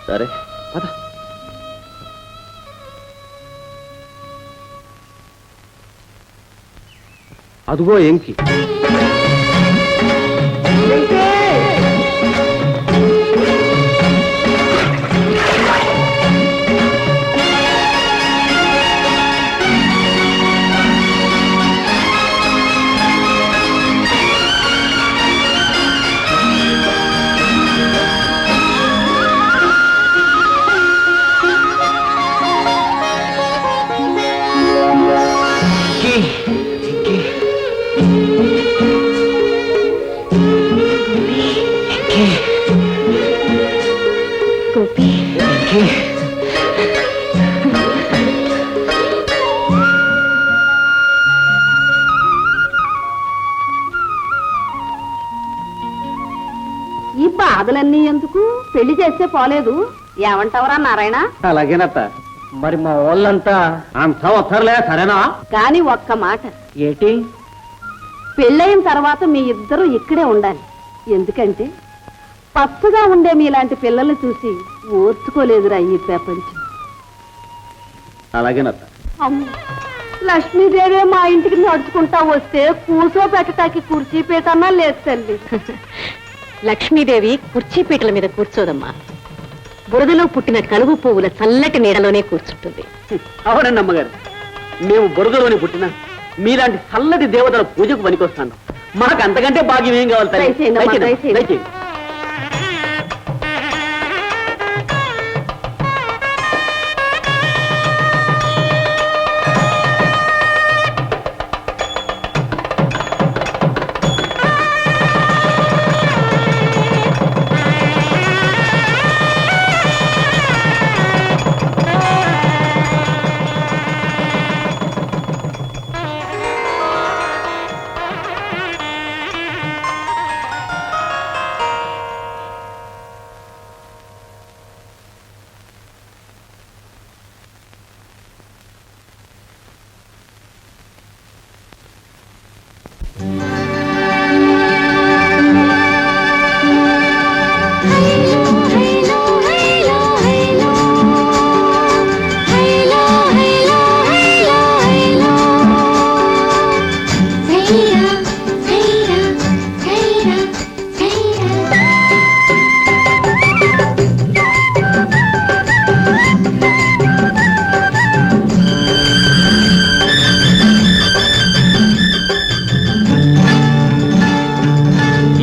సరే పద. అదుగో ఎంకి. ఈ బాధలన్నీ ఎందుకు? పెళ్లి చేస్తే పోలేదు. ఏమంటావరా నారాయణ? అలాగేనత్త. మరి మా వాళ్ళంతా అంతా వస్తారులే, సరేనా? కాని ఒక్క మాట, ఏటి? పెళ్ళయిన తర్వాత మీ ఇద్దరు ఇక్కడే ఉండాలి. ఎందుకంటే పచ్చగా ఉండే మీలాంటి పిల్లల్ని చూసి ఓర్చుకోలేదురా ఈ ప్రపంచం. అలాగేనత్త. అమ్మ, లక్ష్మీదేవే మా ఇంటికి నడుచుకుంటా వస్తే కూసో పెట్టటానికి కుర్చీ పీటన్నా లేదు తల్లి. లక్ష్మీదేవి కుర్చీపీటల మీద కూర్చోదమ్మా. బురదలో పుట్టిన కలుగు పువ్వుల చల్లటి నీడలోనే కూర్చుంటుంది. అవునండి అమ్మగారు, మేము బురదలోని పుట్టిన మీలాంటి చల్లటి దేవతల పూజకు పనికొస్తాను. మాకు అంతకంటే భాగ్యం ఏం కావాలి? దయచేయండి అమ్మా, దయచేయండి. దయచేయండి.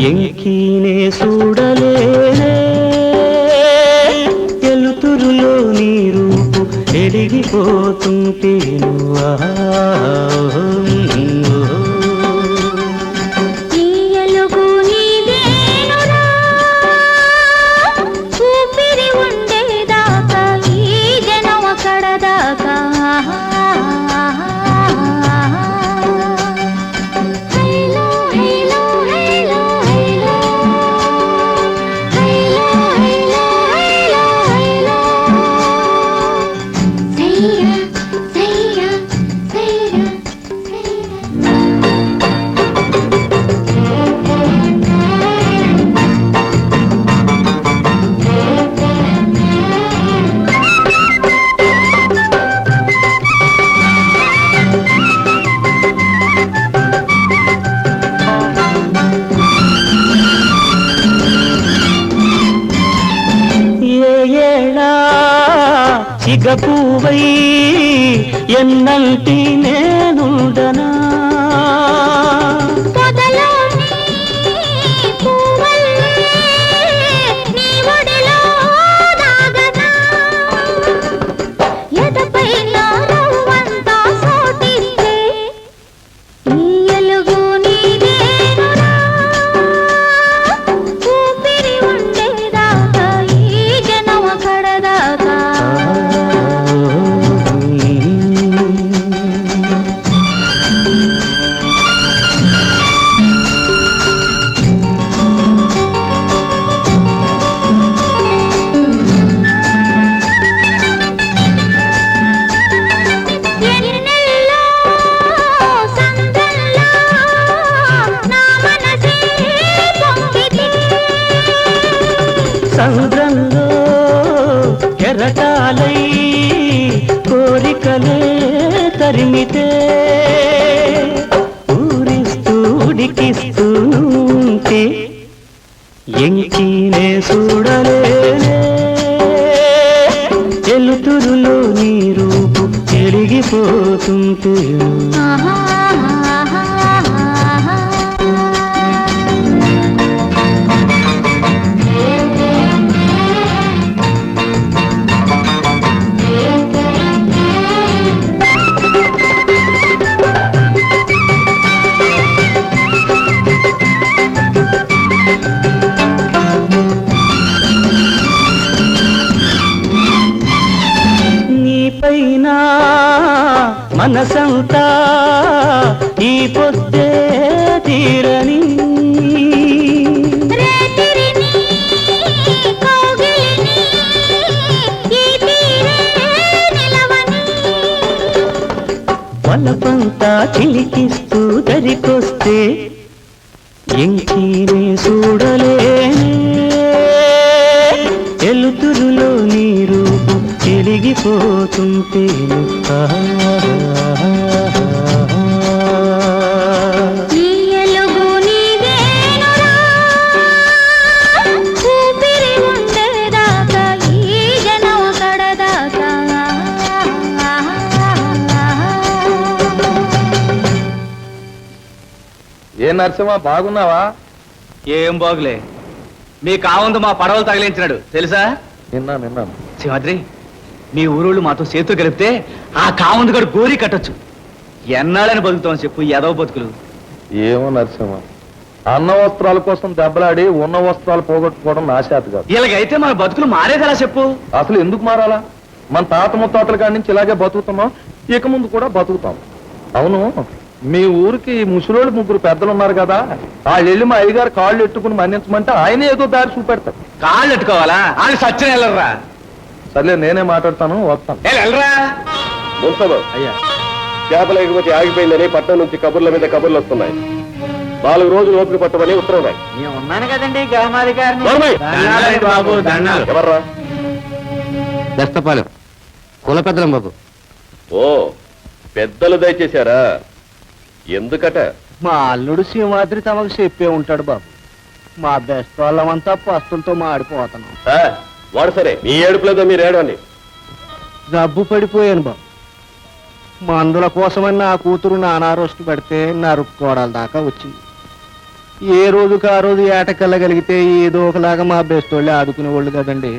ఎంకీనే చూడలేనే తెలుతురులో నీ రూపు ఎడిగిపోతుంటేను. సిగపూవై ఎన్నంటి నేనుండనా సముద్రంలో కెరటాలై కోరికలే తరిమితే ఊరిస్తూ ఉడికిస్తూ ఉంటే ఎంకినే చూడలేనే ఎలుతురులో నీ రూపు చెరిగిపోతుంటే పైన మనసంతా ఈ పొద్దే తీరని వలపంతా చిలికిస్తూ దరికొస్తే ఎంకినే చూడలేనే ఎలుతురులో నీ రూపు చెరిగిపోతుంటే ఏ నరసింహ బాగున్నావా? ఏం బాగులే, మీ కావందు మా పడవలు తగిలించినాడు తెలుసా? విన్నాను. సింహాద్రి, మీ ఊరోళ్ళు మాతో చేతు కలిపితే ఆ కావందు గడు గోరి కట్టొచ్చు. ఎన్నాళ్ళని బతుకుతామని చెప్పు ఎదవ బతుకులు. ఏమో నరసింహ, అన్న వస్త్రాల కోసం దెబ్బలాడి ఉన్న వస్త్రాలు పోగొట్టుకోవడం నా చేత కాదు. ఇలాగైతే మన బతుకులు మారేదలా చెప్పు. అసలు ఎందుకు మారాలా? మన తాత ముత్తాతల కాడి నుంచి ఇలాగే బతుకుతున్నాం, ఇక ముందు కూడా బతుకుతాం. అవును, మీ ఊరికి ముసలోళ్ళు 3 పెద్దలు ఉన్నారు కదా, వాళ్ళు వెళ్ళి మా అయ్యగారు కాళ్ళు ఎట్టుకుని మన్నించమంటే ఆయన ఏదో దారి చూపెడతారు. కాళ్ళు ఎట్టుకోవాలా? వాళ్ళు సచ్చిన వెళ్ళరా? సర్లే, నేనే మాట్లాడతాను, వస్తాను. వెళ్ళరా అయ్యా, చేపల ఎగుమతి ఆగిపోయిందని పట్టణం నుంచి కబుర్ల మీద కబుర్లు వస్తున్నాయి. 4 రోజులు ఓపిక పట్టమని ఉత్తరం ఉన్నాయి. ఉన్నాను కదండి గామాది బాబు. ఎవర్రా? దస్తపాలెం కుల పెద్దలం బాబు. ఓ, పెద్దలు దయచేశారా? ఎందుకట? మా అల్లుడు సింహాద్రి తమకు చెప్పే ఉంటాడు బాబు. మా బెస్ట్ వాళ్ళమంతా పస్తులతో మాడిపోతున్నాం. వాడు సరే, మీ ఏడుపులేదో మీరు ఏడవండి. జబ్బు పడిపోయాను బాబు. మందుల కోసమని నా కూతురు నానారోస్తు పెడితే నరుక్కోవడాల దాకా వచ్చింది. ఏ రోజుకు ఆ రోజు ఏటకెళ్ళగలిగితే ఏదో ఒకలాగా మా బెస్ట్ వాళ్ళే ఆదుకునేవాళ్ళు కదండి.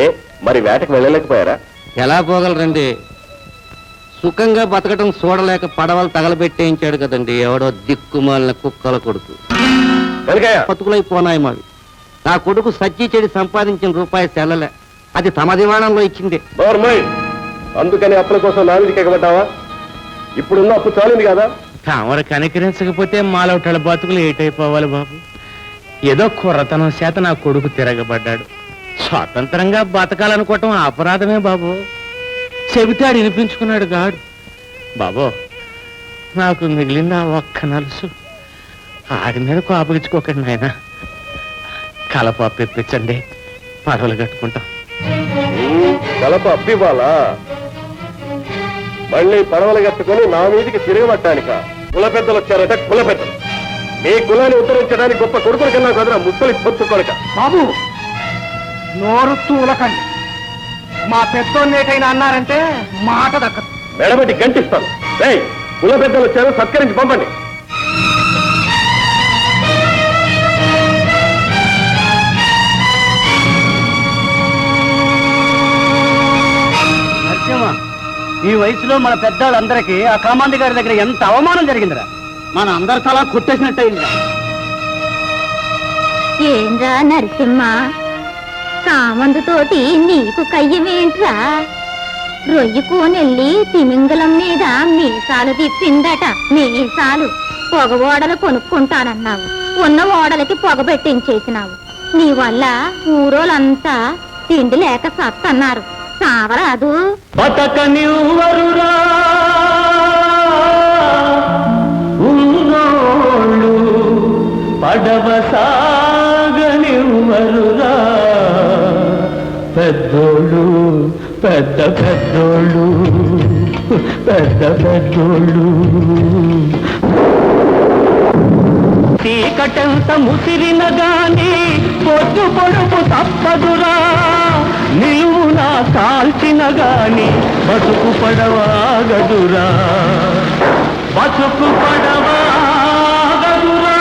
ఏ మరి వేటకు వెళ్ళలేకపోయారా? ఎలా పోగలరండి? సుఖంగా బతకటం చూడలేక పడవలు తగలబెట్టేయించాడు కదండి ఎవడో దిక్కుమాలిన కుక్కల కొడుకు. బతుకులైపోనాయి మావి. నా కొడుకు సచ్చి చెడి సంపాదించిన రూపాయి సెల్లలే, అది తమ దివాణంలో ఇచ్చింది. అందుకని అప్పుల కోసం నా మీదకి ఎగబడ్డావా? ఇప్పుడున్న అప్పు చాలింది కదా. తామరు కనికరించకపోతే మాలవటాల బతుకులు ఏటైపోవాలి బాబు. ఏదో కుర్రతనం చేత నా కొడుకు తిరగబడ్డాడు. స్వతంత్రంగా బతకాలనుకోవటం అపరాధమే బాబు. చెబితే ఆడు వినిపించుకున్నాడు గాడు. బాబో, నాకు మిగిలిన ఒక్క నలుసు ఆడి మీద కోపగించుకోకండి నాయన. కలప అప్పిప్పించండి, పడవలు కట్టుకుంటాం. కలప అప్పివ్వాలా? మళ్ళీ పడవలు కట్టుకుని నా మీదికి తిరగబట్టానిక? కుల పెద్దలు వచ్చారట, కుల పెద్దలు. మీ కులాన్ని ఉత్తరించడానికి గొప్ప కొడుకుల కన్నా కదరా ముసలి పొత్తు కొడక. బాబు, నోరు తూలకండి. మా పెద్దోన్నేటైనా అన్నారంటే మాట దక్కదు. మెడబెట్టి గంటిస్తాను. కుల పెద్దలు వచ్చారు, సత్కరించి పంపండి. నరసింహ, ఈ వయసులో మన పెద్దవాళ్ళందరికీ ఆ కామాంది గారి దగ్గర ఎంత అవమానం జరిగిందిరా. మన అందరి తలా కొట్టేసినట్టయిందిరా. ఏంరా నరసింహ, కామందుతోటి నీకు కయ్యమేంట్రా? రొయ్యి కోనెల్లి తిమింగలం మీద మీసాలు తిప్పిందట. మీసాలు పొగ ఓడలు కొనుక్కుంటానన్నావు, ఉన్న ఓడలకి పొగ పెట్టించేసినావు. నీ వల్ల ఊరోళ్ళంతా తిండి లేక సత్తన్నారు. సావరాదు. బతకనివ్వరురా ఉన్నోళ్ళు, పడవ సాగనివ్వరురా పెద్దోళ్ళు పెద్ద పెద్దోళ్ళు పెద్ద పెద్దోళ్ళు చీకటంత ముసిరిన గాని పొద్దు పొడుపు తప్పదురా నిలువున కాల్చిన గాని బతుకు పడవాగదురా బతుకు పడవాగదురా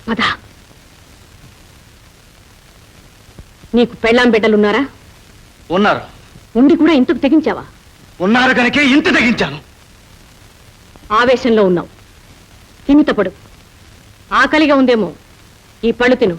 పద. నీకు పెళ్ళాం బిడ్డలున్నారా? ఉన్నారు ఉండి కూడా ఇంతకు తెగించావా? ఉన్నారు కనుకే ఇంత తగ్గించాను. ఆవేశంలో ఉన్నావు. తిమితపడు. ఆకలిగా ఉందేమో, ఈ పళ్ళు తిను.